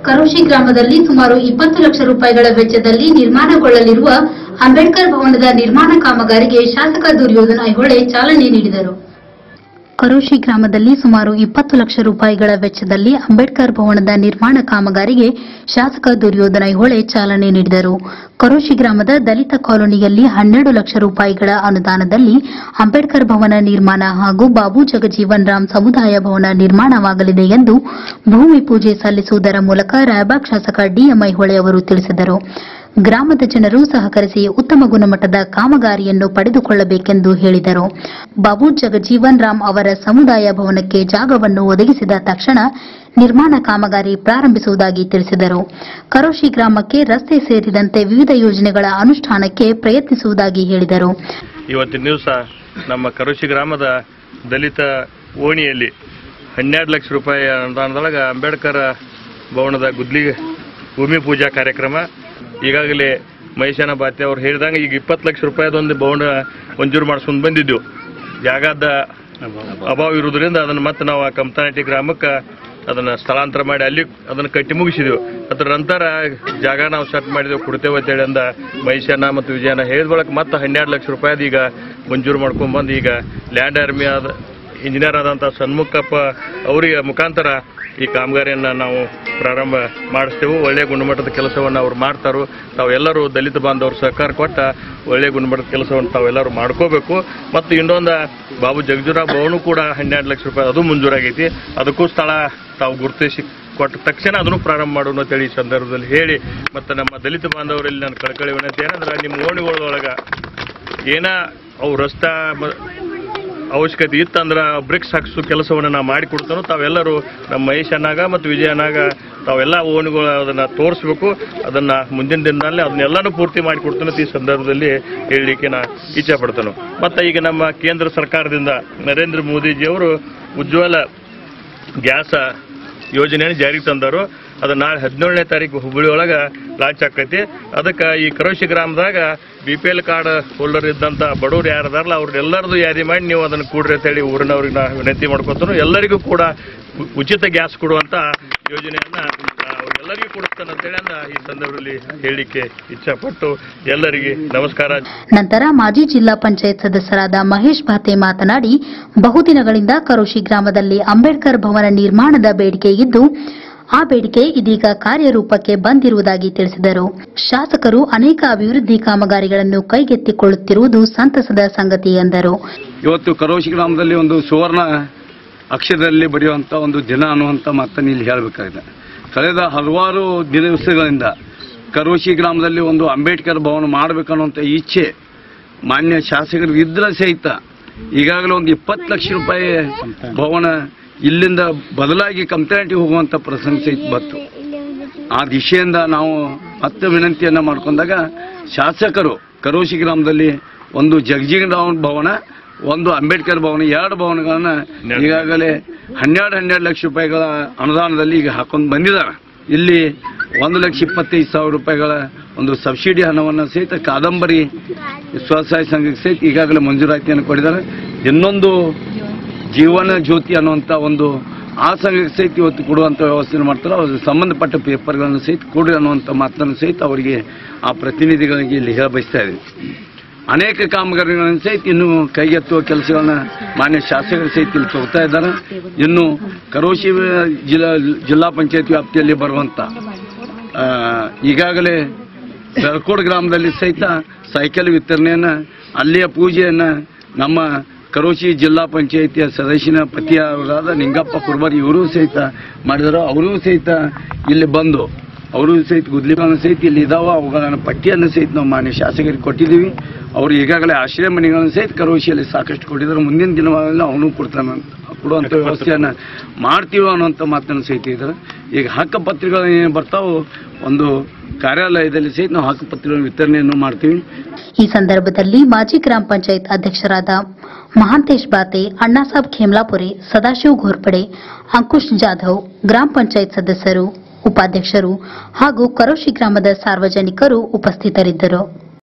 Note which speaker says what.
Speaker 1: ಕರೋಶಿ ಗ್ರಾಮದಲ್ಲಿ ಸುಮಾರು 20 ಲಕ್ಷ ರೂಪಾಯಿಗಳ ವೆಚ್ಚದಲ್ಲಿ ನಿರ್ಮಾಣಗೊಳ್ಳಲಿರುವ ಅಂಬೇಡ್ಕರ್ ಭವನದ ನಿರ್ಮಾಣ ಕಾಮಗಾರಿಗೆ ಶಾಸಕ ದುರ್ಯೋಧನ ಐಹೊಳೆ ಚಾಲನೆ ನೀಡಿದರು. ಕರೋಶಿ ಗ್ರಾಮದಲ್ಲಿ ಸುಮಾರು 20 ಲಕ್ಷ ರೂಪಾಯಿಗಳ ವೆಚ್ಚದಲ್ಲಿ ಅಂಬೇಡ್ಕರ್ ಭವನದ ನಿರ್ಮಾಣ ಕಾಮಗಾರಿಗೆ ಶಾಸಕ ದುರ್ಯೋಧನ ಐಹೊಳೆ ಚಾಲನೆ ನೀಡಿದರು. ಕರೋಶಿ ಗ್ರಾಮದ ದಲಿತ ಕಾಲೋನಿಯಲ್ಲಿ 12 ಲಕ್ಷ ರೂಪಾಯಿಗಳ ಅನುದಾನದಲ್ಲಿ ಅಂಬೇಡ್ಕರ್ ಭವನ ನಿರ್ಮಾಣ ಹಾಗೂ ಬಾಬು ಜಗಜೀವನ್ ರಾಮ್ ಸಮುದಾಯ ಭವನ ನಿರ್ಮಾಣವಾಗಲಿದೆ ಎಂದು ಭೂಮಿ ಪೂಜೆ ಸಲ್ಲಿಸುವುದರ ಮೂಲಕ ರಾಯಬಾಗ್ ಶಾಸಕ ಡಿಎಂ ಐಹೊಳೆ ಅವರು ತಿಳಿಸಿದರು. ಗ್ರಾಮದ ಜನರು ಸಹಕರಿಸಿ ಉತ್ತಮ ಗುಣಮಟ್ಟದ ಕಾಮಗಾರಿಯನ್ನು ಪಡೆದುಕೊಳ್ಳಬೇಕೆಂದು ಹೇಳಿದರು. ಬಾಬು ಜಗಜೀವನ್ ರಾಮ್ ಅವರ ಸಮುದಾಯ ಭವನಕ್ಕೆ ಜಾಗವನ್ನು ಒದಗಿಸಿದ ತಕ್ಷಣ ನಿರ್ಮಾಣ ಕಾಮಗಾರಿ ಪ್ರಾರಂಭಿಸುವುದಾಗಿ ತಿಳಿಸಿದರು. ಕರೋಶಿ ಗ್ರಾಮಕ್ಕೆ ರಸ್ತೆ ಸೇರಿದಂತೆ ವಿವಿಧ ಯೋಜನೆಗಳ ಅನುಷ್ಠಾನಕ್ಕೆ ಪ್ರಯತ್ನಿಸುವುದಾಗಿ ಹೇಳಿದರು.
Speaker 2: ಇವತ್ತಿನ ದಿವಸ ನಮ್ಮ ಕರೋಶಿ ಗ್ರಾಮದ ದಲಿತ ಓಣಿಯಲ್ಲಿ 12 ಲಕ್ಷ ರೂಪಾಯಿ ಅನುದಾನದೊಳಗೆ ಅಂಬೇಡ್ಕರ್ ಭವನದ ಗುದ್ಲಿ ಭೂಮಿ ಪೂಜಾ ಕಾರ್ಯಕ್ರಮ ಈಗಾಗಲೇ ಮಹೇಶನ ಬಾತೆ ಅವರು ಹೇಳಿದಂಗೆ ಈಗ 20 ಲಕ್ಷ ರೂಪಾಯಿದೊಂದು ಭವನ ಮಂಜೂರು ಮಾಡಿಸ್ಕೊಂಡು ಬಂದಿದ್ದೆವು. ಜಾಗದ ಅಭಾವ ಇರುವುದರಿಂದ ಅದನ್ನು ಮತ್ತೆ ನಾವು ಕಮತನಟ್ಟಿ ಗ್ರಾಮಕ್ಕೆ ಅದನ್ನು ಸ್ಥಳಾಂತರ ಮಾಡಿ ಅಲ್ಲಿ ಅದನ್ನು ಕಟ್ಟಿ ಮುಗಿಸಿದೆವು. ಅದರ ನಂತರ ಜಾಗ ನಾವು ಸೆಟ್ ಮಾಡಿದೆವು ಕೊಡ್ತೇವೆ ಅಂತೇಳಿ ಅಂದ ಮಹೇಶನ ಮತ್ತು ವಿಜಯನ ಹೇಳಿದ ಬಳಕ ಮತ್ತೆ 12 ಲಕ್ಷ ರೂಪಾಯಿದು ಈಗ ಮಂಜೂರು ಮಾಡ್ಕೊಂಡ್ಬಂದು ಈಗ ಲ್ಯಾಂಡ್ ಆರ್ಮಿ ಇಂಜಿನಿಯರ್ ಆದಂಥ ಸನ್ಮುಖಪ್ಪ ಅವರಿಗೆ ಮುಖಾಂತರ ಈ ಕಾಮಗಾರಿಯನ್ನು ನಾವು ಪ್ರಾರಂಭ ಮಾಡಿಸ್ತೇವೆ. ಒಳ್ಳೆಯ ಗುಣಮಟ್ಟದ ಕೆಲಸವನ್ನು ಅವ್ರು ಮಾಡ್ತಾರೋ. ತಾವೆಲ್ಲರೂ ದಲಿತ ಬಾಂಧವರು ಸಹಕಾರ ಕೊಟ್ಟ ಒಳ್ಳೆಯ ಗುಣಮಟ್ಟದ ಕೆಲಸವನ್ನು ತಾವೆಲ್ಲರೂ ಮಾಡ್ಕೋಬೇಕು. ಮತ್ತು ಇನ್ನೊಂದು ಬಾಬು ಜಗಜೀವನ್ ಭವನ ಕೂಡ 12 ಲಕ್ಷ ರೂಪಾಯಿ ಅದು ಮಂಜೂರಾಗೈತಿ. ಅದಕ್ಕೂ ಸ್ಥಳ ತಾವು ಗುರುತಿಸಿ ಕೊಟ್ಟ ತಕ್ಷಣ ಅದನ್ನು ಪ್ರಾರಂಭ ಮಾಡೋಣ ಅಂತೇಳಿ ಈ ಸಂದರ್ಭದಲ್ಲಿ ಹೇಳಿ, ಮತ್ತು ನಮ್ಮ ದಲಿತ ಬಾಂಧವರಲ್ಲಿ ನಾನು ಕಳಕಳಿ ವಿನಂತಿ ಏನಂದ್ರೆ ನಿಮ್ಮ ಓಣಿಗಳೊಳಗೆ ಅವು ರಸ್ತೆ ಅವಶ್ಯಕತೆ ಇತ್ತಂದ್ರೆ ಬ್ರಿಕ್ಸ್ ಹಾಕಿಸೋ ಕೆಲಸವನ್ನು ನಾವು ಮಾಡಿಕೊಡ್ತಾನೋ. ತಾವೆಲ್ಲರೂ ನಮ್ಮ ಮಹೇಶನಾಗ ಮತ್ತು ವಿಜಯನಾಗ ತಾವೆಲ್ಲ ಓಣಿಗಳು ಅದನ್ನು ತೋರಿಸ್ಬೇಕು. ಅದನ್ನು ಮುಂದಿನ ದಿನದಲ್ಲಿ ಅದನ್ನೆಲ್ಲನೂ ಪೂರ್ತಿ ಮಾಡಿಕೊಡ್ತಾನೆ ಈ ಸಂದರ್ಭದಲ್ಲಿ ಹೇಳಲಿಕ್ಕೆ ನಾ ಇಚ್ಛೆ ಪಡ್ತಾನೆ. ಮತ್ತು ಈಗ ನಮ್ಮ ಕೇಂದ್ರ ಸರ್ಕಾರದಿಂದ ನರೇಂದ್ರ ಮೋದಿಜಿಯವರು ಉಜ್ವಲ ಗ್ಯಾಸ್ ಯೋಜನೆಯನ್ನು ಜಾರಿಗೆ ತಂದರು. ಅದು ನಾಳೆ 17ನೇ ತಾರೀಕು ಹುಬ್ಬಳ್ಳಿ ಒಳಗೆ ಲಾಂಚ್ ಆಕೈತಿ. ಅದಕ್ಕೆ ಈ ಕರೋಶಿ ಗ್ರಾಮದಾಗ BPL ಕಾರ್ಡ್ ಹೋಲ್ಡರ್ ಇದ್ದಂಥ ಬಡವರು ಯಾರದಾರಲ್ಲ ಅವ್ರನ್ನೆಲ್ಲರದು ಯಾರಿ ಮಾಡಿ ನೀವು ಅದನ್ನು ಕೂಡ್ರಿ ಅಂತೇಳಿ ಊರಿನವ್ರಿಗೆ ನಾ ವಿನಂತಿ ಮಾಡ್ಕೊತಾನು. ಎಲ್ಲರಿಗೂ ಕೂಡ ಉಚಿತ ಗ್ಯಾಸ್ ಕೊಡುವಂಥ ಯೋಜನೆಯನ್ನು ಎಲ್ಲರಿಗೂ ಕೊಡುತ್ತಾನೆ ಅಂತೇಳಿ ಈ ಸಂದರ್ಭದಲ್ಲಿ ಹೇಳಲಿಕ್ಕೆ ಇಚ್ಛಪಟ್ಟು ಎಲ್ಲರಿಗೆ ನಮಸ್ಕಾರ.
Speaker 1: ನಂತರ ಮಾಜಿ ಜಿಲ್ಲಾ ಪಂಚಾಯತ್ ಸದಸ್ಯರಾದ ಮಹೇಶ್ ಭಾತೆ ಮಾತನಾಡಿ, ಬಹುದಿನಗಳಿಂದ ಕರೋಶಿ ಗ್ರಾಮದಲ್ಲಿ ಅಂಬೇಡ್ಕರ್ ಭವನ ನಿರ್ಮಾಣದ ಬೇಡಿಕೆ ಇದ್ದು ಆ ಬೇಡಿಕೆ ಇದೀಗ ಕಾರ್ಯರೂಪಕ್ಕೆ ಬಂದಿರುವುದಾಗಿ ತಿಳಿಸಿದರು. ಶಾಸಕರು ಅನೇಕ ಅಭಿವೃದ್ಧಿ ಕಾಮಗಾರಿಗಳನ್ನು ಕೈಗೆತ್ತಿಕೊಳ್ಳುತ್ತಿರುವುದು ಸಂತಸದ ಸಂಗತಿ ಎಂದರು.
Speaker 3: ಇವತ್ತು ಕರೋಶಿ ಗ್ರಾಮದಲ್ಲಿ ಒಂದು ಸುವರ್ಣ ಅಕ್ಷರದಲ್ಲಿ ಬರೆಯುವಂಥ ಒಂದು ದಿನ ಅನ್ನುವಂಥ ಮಾತನ್ನು ಇಲ್ಲಿ ಹೇಳಬೇಕಾಗಿದೆ. ಕಳೆದ ಹಲವಾರು ದಿವಸಗಳಿಂದ ಕರೋಶಿ ಗ್ರಾಮದಲ್ಲಿ ಒಂದು ಅಂಬೇಡ್ಕರ್ ಭವನ ಮಾಡಬೇಕನ್ನುವಂಥ ಇಚ್ಛೆ ಮಾನ್ಯ ಶಾಸಕರಿಗೆ ಇದ್ರೆ ಸಹಿತ ಈಗಾಗಲೇ ಒಂದು 20 ಲಕ್ಷ ರೂಪಾಯಿ ಭವನ ಇಲ್ಲಿಂದ ಬದಲಾಗಿ ಕಮತನಟ್ಟಿ ಹೋಗುವಂಥ ಪ್ರಸಂಗ ಸಹಿತ ಬಂತು. ಆ ದಿಶೆಯಿಂದ ನಾವು ಮತ್ತೆ ವಿನಂತಿಯನ್ನು ಮಾಡ್ಕೊಂಡಾಗ ಶಾಸಕರು ಕರೋಶಿ ಗ್ರಾಮದಲ್ಲಿ ಒಂದು ಜಗಜೀವನ್ ರಾಮ್ ಭವನ, ಒಂದು ಅಂಬೇಡ್ಕರ್ ಭವನ, 2 ಭವನಗಳನ್ನು ಈಗಾಗಲೇ 12 ಲಕ್ಷ ರೂಪಾಯಿಗಳ ಅನುದಾನದಲ್ಲಿ ಈಗ ಹಾಕೊಂಡು ಬಂದಿದ್ದಾರೆ. ಇಲ್ಲಿ 1,25,000 ರೂಪಾಯಿಗಳ ಒಂದು ಸಬ್ಸಿಡಿ ಹಣವನ್ನು ಸಹಿತ ಕಾದಂಬರಿ ಸ್ವಸಹಾಯ ಸಂಘಕ್ಕೆ ಸಹಿತ ಈಗಾಗಲೇ ಮಂಜೂರಾತಿಯನ್ನು ಕೊಟ್ಟಿದ್ದಾರೆ. ಇನ್ನೊಂದು ಜೀವನ ಜ್ಯೋತಿ ಅನ್ನುವಂಥ ಒಂದು ಆ ಸಂಘಕ್ಕೆ ಸಹಿತ ಇವತ್ತು ಕೊಡುವಂಥ ವ್ಯವಸ್ಥೆಯನ್ನು ಮಾಡ್ತಾರೆ. ಅವ್ರಿಗೆ ಸಂಬಂಧಪಟ್ಟ ಪೇಪರ್ಗಳನ್ನು ಸಹಿತ ಕೊಡಿ ಅನ್ನುವಂಥ ಮಾತನ್ನು ಸಹಿತ ಅವರಿಗೆ ಆ ಪ್ರತಿನಿಧಿಗಳಿಗೆ ಇಲ್ಲಿ ಹೇಳಬಯಸ್ತಾ ಇದ್ದೀವಿ. ಅನೇಕ ಕಾಮಗಾರಿಗಳನ್ನು ಸಹಿತ ಇನ್ನು ಕೈಗೆತ್ತುವ ಕೆಲಸಗಳನ್ನ ಮಾನ್ಯ ಶಾಸಕರು ಸಹಿತ ಇಲ್ಲಿ ತಗೋತಾ ಇದ್ದಾರೆ. ಇನ್ನು ಕರೋಶಿ ಜಿಲ್ಲಾ ಪಂಚಾಯತ್ ವ್ಯಾಪ್ತಿಯಲ್ಲಿ ಬರುವಂಥ ಈಗಾಗಲೇ ಬೆಳಕೋಡ್ ಗ್ರಾಮದಲ್ಲಿ ಸಹಿತ ಸೈಕಲ್ ವಿತರಣೆಯನ್ನು, ಅಲ್ಲಿಯ ಪೂಜೆಯನ್ನು ನಮ್ಮ ಕರೋಶಿ ಜಿಲ್ಲಾ ಪಂಚಾಯಿತಿಯ ಸದಸ್ಯನ ಪತಿಯವರಾದ ನಿಂಗಪ್ಪ ಕುರ್ಬಾರಿ ಇವರು ಸಹಿತ ಮಾಡಿದರು. ಅವರೂ ಸಹಿತ ಇಲ್ಲಿ ಬಂದು ಅವರು ಸಹಿತ ಗುದ್ಲಿಗಳನ್ನು ಸಹಿತ ಇಲ್ಲಿ ಇದಾವೆ. ಅವುಗಳ ಪಟ್ಟಿಯನ್ನು ಸಹಿತ ನಾವು ಮಾನ್ಯ ಶಾಸಕರಿಗೆ ಕೊಟ್ಟಿದ್ದೀವಿ. ಅವರು ಈಗಾಗಲೇ ಆಶ್ರಯ ಮನೆಗಳನ್ನು ಸಹಿತ ಕರೋಶಿಯಲ್ಲಿ ಸಾಕಷ್ಟು ಕೊಟ್ಟಿದ್ದಾರೆ. ಮುಂದಿನ ದಿನಗಳಲ್ಲಿ ಅವನು ಕೊಡುವಂಥ ವ್ಯವಸ್ಥೆಯನ್ನು ಮಾಡ್ತೀವಿ ಅನ್ನುವಂಥ ಮಾತನ್ನು ಸಹಿತ ಇದ್ದಾರೆ. ಈಗ ಹಕ್ಕುಪತ್ರಗಳು ಏನು ಬರ್ತಾವೋ ಒಂದು ಕಾರ್ಯಾಲಯದಲ್ಲಿ ಸಹಿತ ನಾವು ಹಕ್ಕುಪತ್ರಗಳ ವಿತರಣೆಯನ್ನು ಮಾಡ್ತೀವಿ.
Speaker 1: ಈ ಸಂದರ್ಭದಲ್ಲಿ ಮಾಜಿ ಗ್ರಾಮ ಪಂಚಾಯತ್ ಅಧ್ಯಕ್ಷರಾದ ಮಹಾಂತೇಶ್ ಬಾತೆ, ಅಣ್ಣಾಸಾಬ್ ಖೇಮ್ಲಾಪುರೆ, ಸದಾಶಿವ್ ಘೋರ್ಪಡೆ, ಅಂಕುಶ್ ಜಾಧವ್, ಗ್ರಾಮ ಪಂಚಾಯತ್ ಸದಸ್ಯರು, ಉಪಾಧ್ಯಕ್ಷರು ಹಾಗೂ ಕರೋಶಿ ಗ್ರಾಮದ ಸಾರ್ವಜನಿಕರು ಉಪಸ್ಥಿತರಿದ್ದರು.